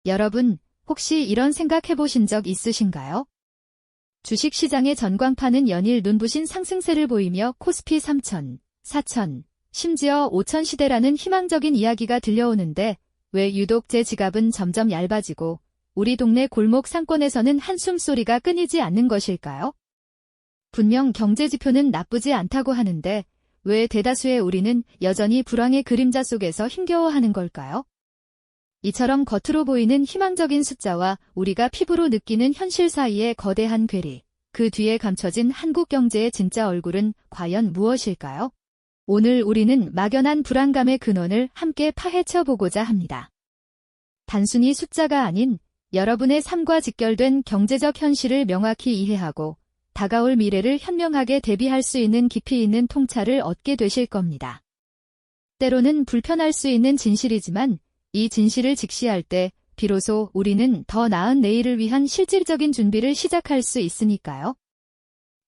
여러분, 혹시 이런 생각 해보신 적 있으신가요? 주식시장의 전광판은 연일 눈부신 상승세를 보이며 코스피 3천, 4천, 심지어 5천 시대라는 희망적인 이야기가 들려오는데 왜 유독 제 지갑은 점점 얇아지고 우리 동네 골목 상권에서는 한숨소리가 끊이지 않는 것일까요? 분명 경제지표는 나쁘지 않다고 하는데 왜 대다수의 우리는 여전히 불황의 그림자 속에서 힘겨워하는 걸까요? 이처럼 겉으로 보이는 희망적인 숫자와 우리가 피부로 느끼는 현실 사이의 거대한 괴리, 그 뒤에 감춰진 한국 경제의 진짜 얼굴은 과연 무엇일까요? 오늘 우리는 막연한 불안감의 근원을 함께 파헤쳐 보고자 합니다. 단순히 숫자가 아닌 여러분의 삶과 직결된 경제적 현실을 명확히 이해하고 다가올 미래를 현명하게 대비할 수 있는 깊이 있는 통찰을 얻게 되실 겁니다. 때로는 불편할 수 있는 진실이지만 이 진실을 직시할 때 비로소 우리는 더 나은 내일을 위한 실질적인 준비를 시작할 수 있으니까요.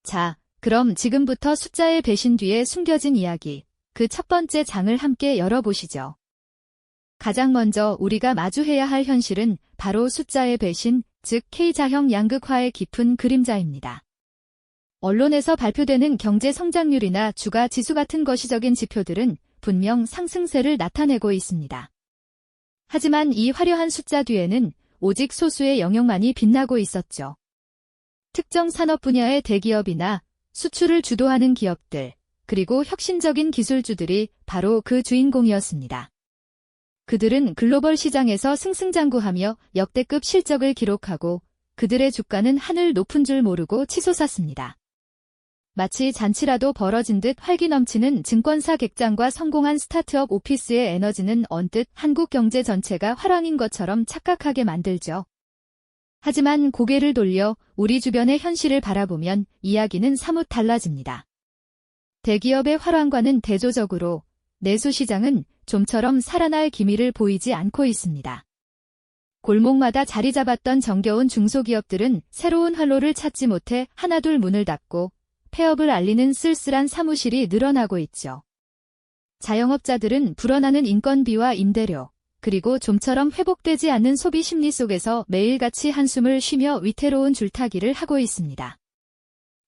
자, 그럼 지금부터 숫자의 배신 뒤에 숨겨진 이야기, 그 첫 번째 장을 함께 열어보시죠. 가장 먼저 우리가 마주해야 할 현실은 바로 숫자의 배신, 즉 K자형 양극화의 깊은 그림자입니다. 언론에서 발표되는 경제 성장률이나 주가 지수 같은 거시적인 지표들은 분명 상승세를 나타내고 있습니다. 하지만 이 화려한 숫자 뒤에는 오직 소수의 영역만이 빛나고 있었죠. 특정 산업 분야의 대기업이나 수출을 주도하는 기업들, 그리고 혁신적인 기술주들이 바로 그 주인공이었습니다. 그들은 글로벌 시장에서 승승장구하며 역대급 실적을 기록하고 그들의 주가는 하늘 높은 줄 모르고 치솟았습니다. 마치 잔치라도 벌어진 듯 활기 넘치는 증권사 객장과 성공한 스타트업 오피스의 에너지는 언뜻 한국 경제 전체가 화랑인 것처럼 착각하게 만들죠. 하지만 고개를 돌려 우리 주변의 현실을 바라보면 이야기는 사뭇 달라집니다. 대기업의 화랑과는 대조적으로 내수시장은 좀처럼 살아날 기미를 보이지 않고 있습니다. 골목마다 자리 잡았던 정겨운 중소기업들은 새로운 활로를 찾지 못해 하나둘 문을 닫고 폐업을 알리는 쓸쓸한 사무실이 늘어나고 있죠. 자영업자들은 불어나는 인건비와 임대료, 그리고 좀처럼 회복되지 않는 소비 심리 속에서 매일같이 한숨을 쉬며 위태로운 줄타기를 하고 있습니다.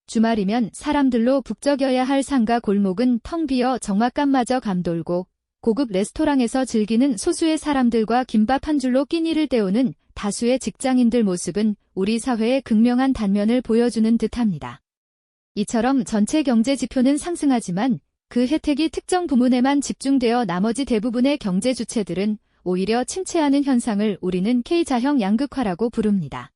주말이면 사람들로 북적여야 할 상가 골목은 텅 비어 적막감마저 감돌고 고급 레스토랑에서 즐기는 소수의 사람들과 김밥 한 줄로 끼니를 때우는 다수의 직장인들 모습은 우리 사회의 극명한 단면을 보여주는 듯합니다. 이처럼 전체 경제 지표는 상승하지만 그 혜택이 특정 부문에만 집중되어 나머지 대부분의 경제 주체들은 오히려 침체하는 현상을 우리는 K자형 양극화라고 부릅니다.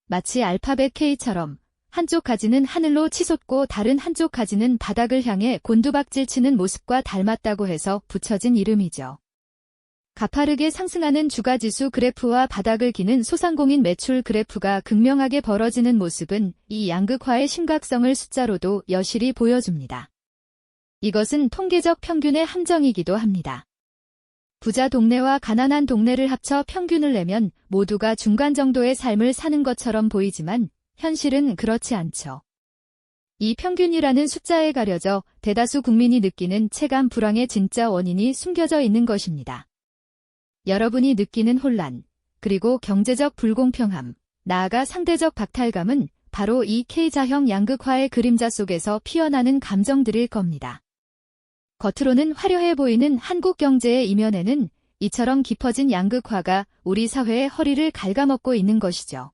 마치 알파벳 K처럼 한쪽 가지는 하늘로 치솟고 다른 한쪽 가지는 바닥을 향해 곤두박질치는 모습과 닮았다고 해서 붙여진 이름이죠. 가파르게 상승하는 주가지수 그래프와 바닥을 기는 소상공인 매출 그래프가 극명하게 벌어지는 모습은 이 양극화의 심각성을 숫자로도 여실히 보여줍니다. 이것은 통계적 평균의 함정이기도 합니다. 부자 동네와 가난한 동네를 합쳐 평균을 내면 모두가 중간 정도의 삶을 사는 것처럼 보이지만 현실은 그렇지 않죠. 이 평균이라는 숫자에 가려져 대다수 국민이 느끼는 체감 불황의 진짜 원인이 숨겨져 있는 것입니다. 여러분이 느끼는 혼란, 그리고 경제적 불공평함, 나아가 상대적 박탈감은 바로 이 K자형 양극화의 그림자 속에서 피어나는 감정들일 겁니다. 겉으로는 화려해 보이는 한국 경제의 이면에는 이처럼 깊어진 양극화가 우리 사회의 허리를 갉아먹고 있는 것이죠.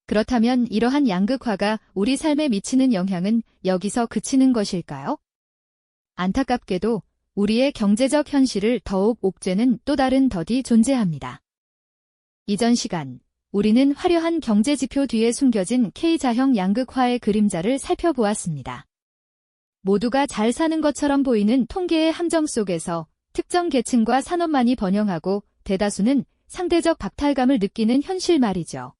그렇다면 이러한 양극화가 우리 삶에 미치는 영향은 여기서 그치는 것일까요? 안타깝게도 우리의 경제적 현실을 더욱 옥죄는 또 다른 덫이 존재합니다. 이전 시간, 우리는 화려한 경제지표 뒤에 숨겨진 K자형 양극화의 그림자를 살펴보았습니다. 모두가 잘 사는 것처럼 보이는 통계의 함정 속에서 특정 계층과 산업만이 번영하고 대다수는 상대적 박탈감을 느끼는 현실 말이죠.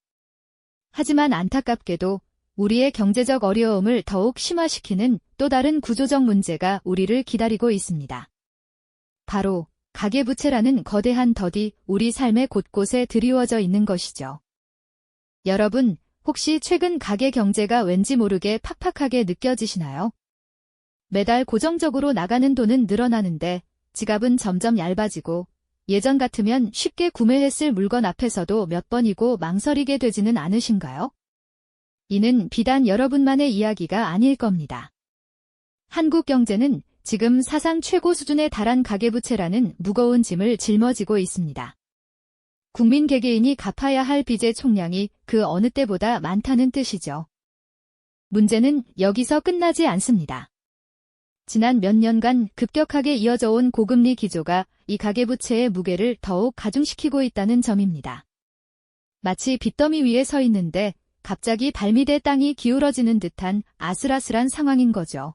하지만 안타깝게도 우리의 경제적 어려움을 더욱 심화시키는 또 다른 구조적 문제가 우리를 기다리고 있습니다. 바로 가계부채라는 거대한 덫이 우리 삶의 곳곳에 드리워져 있는 것이죠. 여러분, 혹시 최근 가계 경제가 왠지 모르게 팍팍하게 느껴지시나요? 매달 고정적으로 나가는 돈은 늘어나는데 지갑은 점점 얇아지고 예전 같으면 쉽게 구매했을 물건 앞에서도 몇 번이고 망설이게 되지는 않으신가요? 이는 비단 여러분만의 이야기가 아닐 겁니다. 한국 경제는 지금 사상 최고 수준에 달한 가계부채라는 무거운 짐을 짊어지고 있습니다. 국민 개개인이 갚아야 할 빚의 총량이 그 어느 때보다 많다는 뜻이죠. 문제는 여기서 끝나지 않습니다. 지난 몇 년간 급격하게 이어져 온 고금리 기조가 이 가계부채의 무게를 더욱 가중시키고 있다는 점입니다. 마치 빚더미 위에 서 있는데 갑자기 발밑에 땅이 기울어지는 듯한 아슬아슬한 상황인 거죠.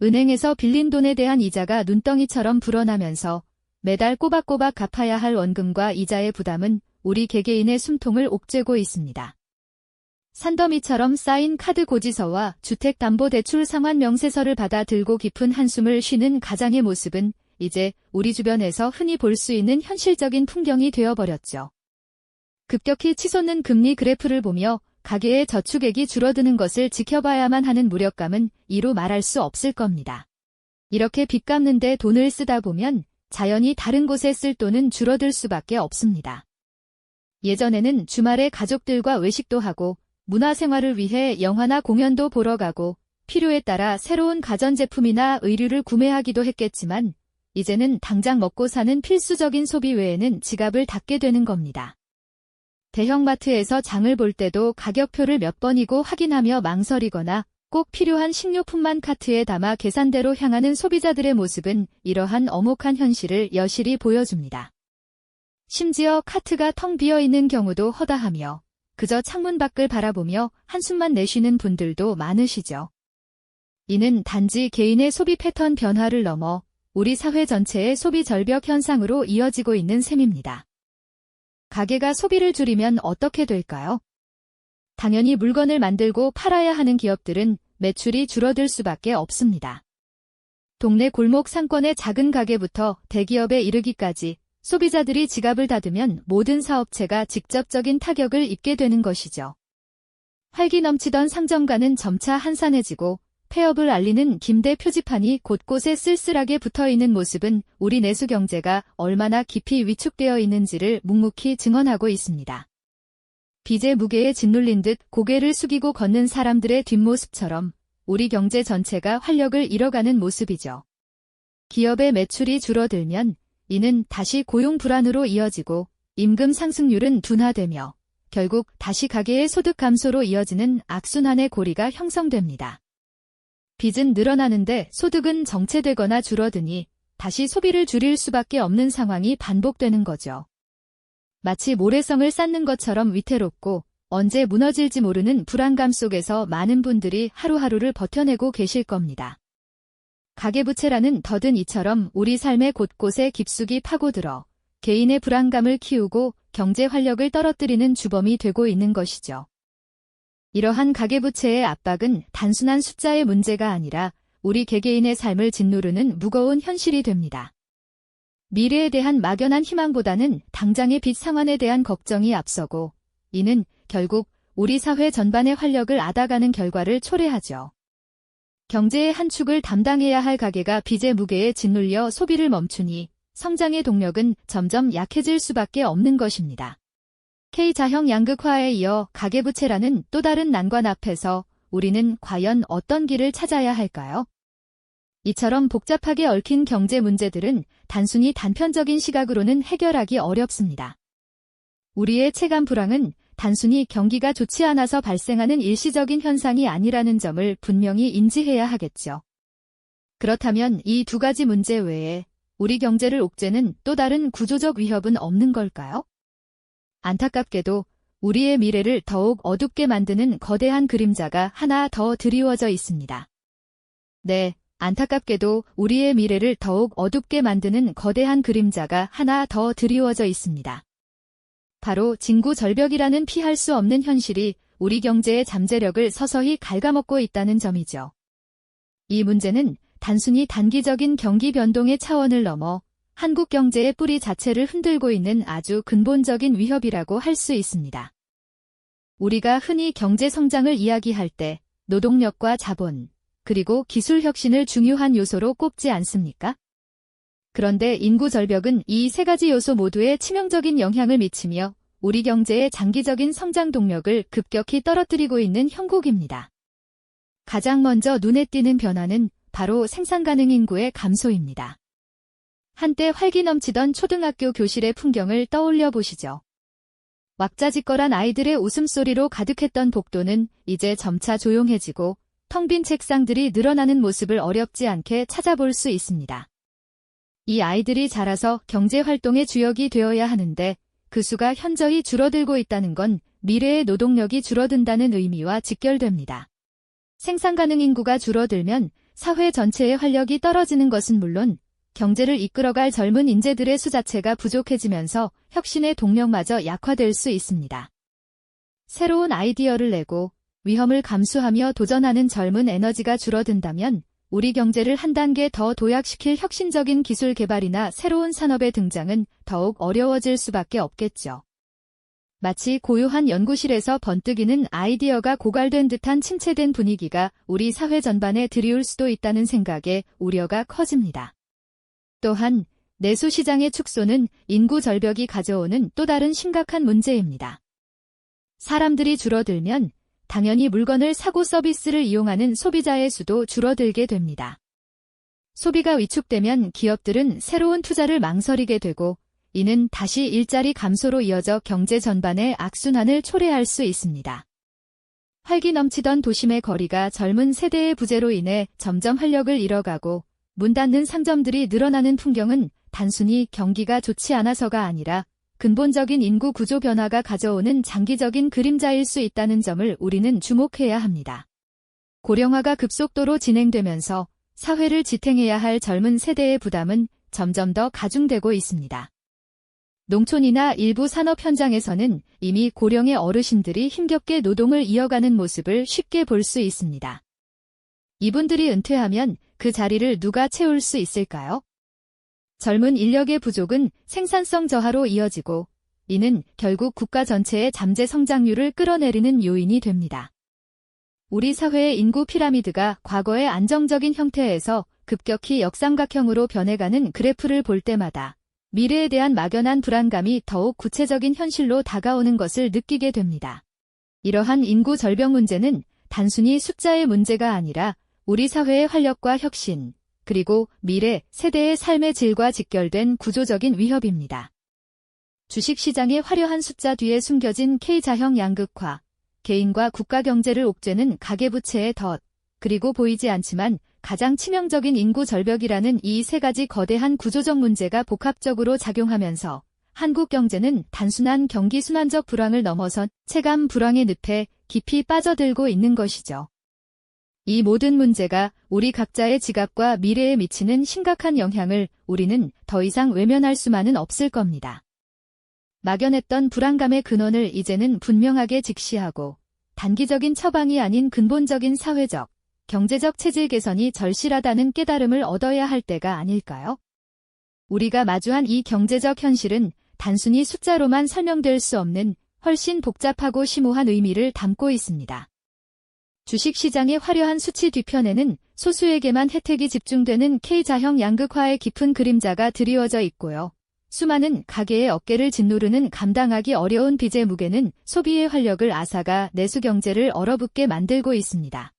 은행에서 빌린 돈에 대한 이자가 눈덩이처럼 불어나면서 매달 꼬박꼬박 갚아야 할 원금과 이자의 부담은 우리 개개인의 숨통을 옥죄고 있습니다. 산더미처럼 쌓인 카드 고지서와 주택담보대출 상환 명세서를 받아 들고 깊은 한숨을 쉬는 가장의 모습은 이제 우리 주변에서 흔히 볼 수 있는 현실적인 풍경이 되어버렸죠. 급격히 치솟는 금리 그래프를 보며 가계의 저축액이 줄어드는 것을 지켜봐야만 하는 무력감은 이루 말할 수 없을 겁니다. 이렇게 빚 갚는 데 돈을 쓰다 보면 자연히 다른 곳에 쓸 돈은 줄어들 수밖에 없습니다. 예전에는 주말에 가족들과 외식도 하고 문화생활을 위해 영화나 공연도 보러 가고 필요에 따라 새로운 가전제품이나 의류를 구매하기도 했겠지만 이제는 당장 먹고 사는 필수적인 소비 외에는 지갑을 닫게 되는 겁니다. 대형마트에서 장을 볼 때도 가격표를 몇 번이고 확인하며 망설이거나 꼭 필요한 식료품만 카트에 담아 계산대로 향하는 소비자들의 모습은 이러한 엄혹한 현실을 여실히 보여줍니다. 심지어 카트가 텅 비어있는 경우도 허다하며 그저 창문 밖을 바라보며 한숨만 내쉬는 분들도 많으시죠. 이는 단지 개인의 소비 패턴 변화를 넘어 우리 사회 전체의 소비 절벽 현상으로 이어지고 있는 셈입니다. 가게가 소비를 줄이면 어떻게 될까요? 당연히 물건을 만들고 팔아야 하는 기업들은 매출이 줄어들 수밖에 없습니다. 동네 골목 상권의 작은 가게부터 대기업에 이르기까지 소비자들이 지갑을 닫으면 모든 사업체가 직접적인 타격을 입게 되는 것이죠. 활기 넘치던 상점가는 점차 한산해지고 폐업을 알리는 김대 표지판이 곳곳에 쓸쓸하게 붙어있는 모습은 우리 내수 경제가 얼마나 깊이 위축되어 있는지를 묵묵히 증언하고 있습니다. 빚의 무게에 짓눌린 듯 고개를 숙이고 걷는 사람들의 뒷모습처럼 우리 경제 전체가 활력을 잃어가는 모습이죠. 기업의 매출이 줄어들면 이는 다시 고용 불안으로 이어지고 임금 상승률은 둔화되며 결국 다시 가계의 소득 감소로 이어지는 악순환의 고리가 형성됩니다. 빚은 늘어나는데 소득은 정체되거나 줄어드니 다시 소비를 줄일 수밖에 없는 상황이 반복되는 거죠. 마치 모래성을 쌓는 것처럼 위태롭고 언제 무너질지 모르는 불안감 속에서 많은 분들이 하루하루를 버텨내고 계실 겁니다. 가계부채라는 더든 이처럼 우리 삶의 곳곳에 깊숙이 파고들어 개인의 불안감을 키우고 경제 활력을 떨어뜨리는 주범이 되고 있는 것이죠. 이러한 가계부채의 압박은 단순한 숫자의 문제가 아니라 우리 개개인의 삶을 짓누르는 무거운 현실이 됩니다. 미래에 대한 막연한 희망보다는 당장의 빚 상환에 대한 걱정이 앞서고 이는 결국 우리 사회 전반의 활력을 앗아가는 결과를 초래하죠. 경제의 한 축을 담당해야 할 가계가 빚의 무게에 짓눌려 소비를 멈추니 성장의 동력은 점점 약해질 수밖에 없는 것입니다. K자형 양극화에 이어 가계부채라는 또 다른 난관 앞에서 우리는 과연 어떤 길을 찾아야 할까요? 이처럼 복잡하게 얽힌 경제 문제들은 단순히 단편적인 시각으로는 해결하기 어렵습니다. 우리의 체감 불황은 단순히 경기가 좋지 않아서 발생하는 일시적인 현상이 아니라는 점을 분명히 인지해야 하겠죠. 그렇다면 이 두 가지 문제 외에 우리 경제를 옥죄는 또 다른 구조적 위협은 없는 걸까요? 안타깝게도 우리의 미래를 더욱 어둡게 만드는 거대한 그림자가 하나 더 드리워져 있습니다. 네, 안타깝게도 우리의 미래를 더욱 어둡게 만드는 거대한 그림자가 하나 더 드리워져 있습니다. 바로 징구절벽이라는 피할 수 없는 현실이 우리 경제의 잠재력을 서서히 갉아먹고 있다는 점이죠. 이 문제는 단순히 단기적인 경기 변동의 차원을 넘어 한국 경제의 뿌리 자체를 흔들고 있는 아주 근본적인 위협이라고 할 수 있습니다. 우리가 흔히 경제 성장을 이야기할 때 노동력과 자본, 그리고 기술 혁신을 중요한 요소로 꼽지 않습니까? 그런데 인구 절벽은 이 세 가지 요소 모두에 치명적인 영향을 미치며 우리 경제의 장기적인 성장 동력을 급격히 떨어뜨리고 있는 형국입니다. 가장 먼저 눈에 띄는 변화는 바로 생산 가능 인구의 감소입니다. 한때 활기 넘치던 초등학교 교실의 풍경을 떠올려 보시죠. 왁자지껄한 아이들의 웃음소리로 가득했던 복도는 이제 점차 조용해지고 텅 빈 책상들이 늘어나는 모습을 어렵지 않게 찾아볼 수 있습니다. 이 아이들이 자라서 경제활동의 주역이 되어야 하는데 그 수가 현저히 줄어들고 있다는 건 미래의 노동력이 줄어든다는 의미와 직결됩니다. 생산 가능 인구가 줄어들면 사회 전체의 활력이 떨어지는 것은 물론 경제를 이끌어갈 젊은 인재들의 수 자체가 부족해지면서 혁신의 동력마저 약화될 수 있습니다. 새로운 아이디어를 내고 위험을 감수하며 도전하는 젊은 에너지가 줄어든다면 우리 경제를 한 단계 더 도약시킬 혁신적인 기술 개발이나 새로운 산업의 등장은 더욱 어려워질 수밖에 없겠죠. 마치 고요한 연구실에서 번뜩이는 아이디어가 고갈된 듯한 침체된 분위기가 우리 사회 전반에 들이올 수도 있다는 생각에 우려가 커집니다. 또한 내수 시장의 축소는 인구 절벽이 가져오는 또 다른 심각한 문제입니다. 사람들이 줄어들면 당연히 물건을 사고 서비스를 이용하는 소비자의 수도 줄어들게 됩니다. 소비가 위축되면 기업들은 새로운 투자를 망설이게 되고 이는 다시 일자리 감소로 이어져 경제 전반에 악순환을 초래할 수 있습니다. 활기 넘치던 도심의 거리가 젊은 세대의 부재로 인해 점점 활력을 잃어가고 문 닫는 상점들이 늘어나는 풍경은 단순히 경기가 좋지 않아서가 아니라 근본적인 인구 구조 변화가 가져오는 장기적인 그림자일 수 있다는 점을 우리는 주목해야 합니다. 고령화가 급속도로 진행되면서 사회를 지탱해야 할 젊은 세대의 부담은 점점 더 가중되고 있습니다. 농촌이나 일부 산업 현장에서는 이미 고령의 어르신들이 힘겹게 노동을 이어가는 모습을 쉽게 볼 수 있습니다. 이분들이 은퇴하면 그 자리를 누가 채울 수 있을까요? 젊은 인력의 부족은 생산성 저하로 이어지고 이는 결국 국가 전체의 잠재 성장률을 끌어내리는 요인이 됩니다. 우리 사회의 인구 피라미드가 과거의 안정적인 형태에서 급격히 역삼각형으로 변해가는 그래프를 볼 때마다 미래에 대한 막연한 불안감이 더욱 구체적인 현실로 다가오는 것을 느끼게 됩니다. 이러한 인구 절벽 문제는 단순히 숫자의 문제가 아니라 우리 사회의 활력과 혁신, 그리고 미래 세대의 삶의 질과 직결된 구조적인 위협입니다. 주식시장의 화려한 숫자 뒤에 숨겨진 K자형 양극화, 개인과 국가 경제를 옥죄는 가계부채의 덫, 그리고 보이지 않지만 가장 치명적인 인구 절벽이라는 이 세 가지 거대한 구조적 문제가 복합적으로 작용하면서 한국 경제는 단순한 경기 순환적 불황을 넘어선 체감 불황의 늪에 깊이 빠져들고 있는 것이죠. 이 모든 문제가 우리 각자의 지갑과 미래에 미치는 심각한 영향을 우리는 더 이상 외면할 수만은 없을 겁니다. 막연했던 불안감의 근원을 이제는 분명하게 직시하고 단기적인 처방이 아닌 근본적인 사회적, 경제적 체질 개선이 절실하다는 깨달음을 얻어야 할 때가 아닐까요? 우리가 마주한 이 경제적 현실은 단순히 숫자로만 설명될 수 없는 훨씬 복잡하고 심오한 의미를 담고 있습니다. 주식시장의 화려한 수치 뒤편에는 소수에게만 혜택이 집중되는 K자형 양극화의 깊은 그림자가 드리워져 있고요. 수많은 가계의 어깨를 짓누르는 감당하기 어려운 빚의 무게는 소비의 활력을 앗아가 내수 경제를 얼어붙게 만들고 있습니다.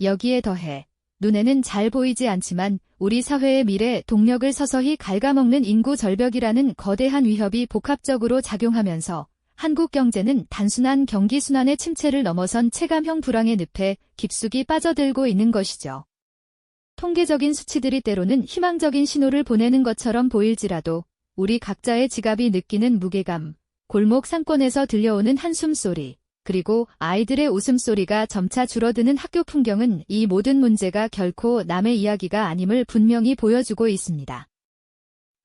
여기에 더해 눈에는 잘 보이지 않지만 우리 사회의 미래 동력을 서서히 갉아먹는 인구 절벽이라는 거대한 위협이 복합적으로 작용하면서 한국 경제는 단순한 경기 순환의 침체를 넘어선 체감형 불황의 늪에 깊숙이 빠져들고 있는 것이죠. 통계적인 수치들이 때로는 희망적인 신호를 보내는 것처럼 보일지라도 우리 각자의 지갑이 느끼는 무게감, 골목 상권에서 들려오는 한숨소리, 그리고 아이들의 웃음소리가 점차 줄어드는 학교 풍경은 이 모든 문제가 결코 남의 이야기가 아님을 분명히 보여주고 있습니다.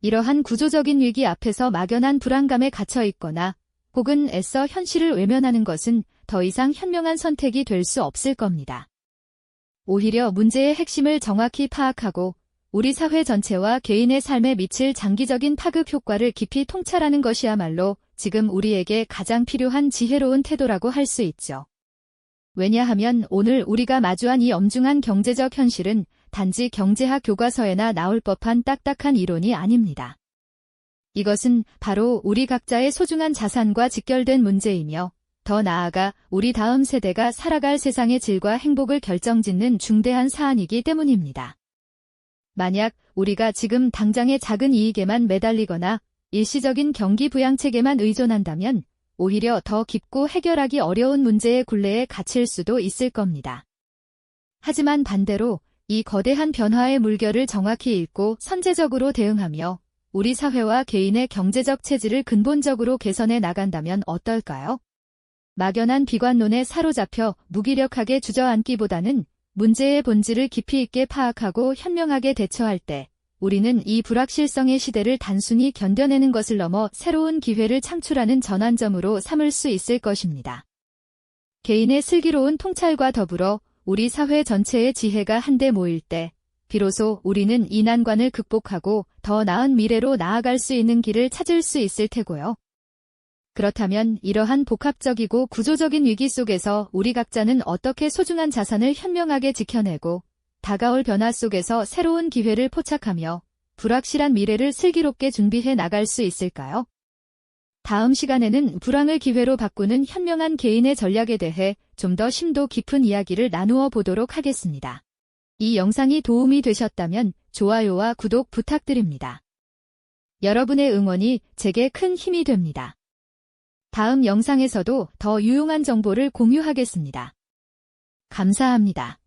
이러한 구조적인 위기 앞에서 막연한 불안감에 갇혀 있거나 혹은 애써 현실을 외면하는 것은 더 이상 현명한 선택이 될 수 없을 겁니다. 오히려 문제의 핵심을 정확히 파악하고 우리 사회 전체와 개인의 삶에 미칠 장기적인 파급 효과를 깊이 통찰하는 것이야말로 지금 우리에게 가장 필요한 지혜로운 태도라고 할 수 있죠. 왜냐하면 오늘 우리가 마주한 이 엄중한 경제적 현실은 단지 경제학 교과서에나 나올 법한 딱딱한 이론이 아닙니다. 이것은 바로 우리 각자의 소중한 자산과 직결된 문제이며 더 나아가 우리 다음 세대가 살아갈 세상의 질과 행복을 결정짓는 중대한 사안이기 때문입니다. 만약 우리가 지금 당장의 작은 이익에만 매달리거나 일시적인 경기 부양책에만 의존한다면 오히려 더 깊고 해결하기 어려운 문제의 굴레에 갇힐 수도 있을 겁니다. 하지만 반대로 이 거대한 변화의 물결을 정확히 읽고 선제적으로 대응하며 우리 사회와 개인의 경제적 체질을 근본적으로 개선해 나간다면 어떨까요? 막연한 비관론에 사로잡혀 무기력하게 주저앉기보다는 문제의 본질을 깊이 있게 파악하고 현명하게 대처할 때 우리는 이 불확실성의 시대를 단순히 견뎌내는 것을 넘어 새로운 기회를 창출하는 전환점으로 삼을 수 있을 것입니다. 개인의 슬기로운 통찰과 더불어 우리 사회 전체의 지혜가 한데 모일 때 비로소 우리는 이 난관을 극복하고 더 나은 미래로 나아갈 수 있는 길을 찾을 수 있을 테고요. 그렇다면 이러한 복합적이고 구조적인 위기 속에서 우리 각자는 어떻게 소중한 자산을 현명하게 지켜내고 다가올 변화 속에서 새로운 기회를 포착하며 불확실한 미래를 슬기롭게 준비해 나갈 수 있을까요? 다음 시간에는 불황을 기회로 바꾸는 현명한 개인의 전략에 대해 좀 더 심도 깊은 이야기를 나누어 보도록 하겠습니다. 이 영상이 도움이 되셨다면 좋아요와 구독 부탁드립니다. 여러분의 응원이 제게 큰 힘이 됩니다. 다음 영상에서도 더 유용한 정보를 공유하겠습니다. 감사합니다.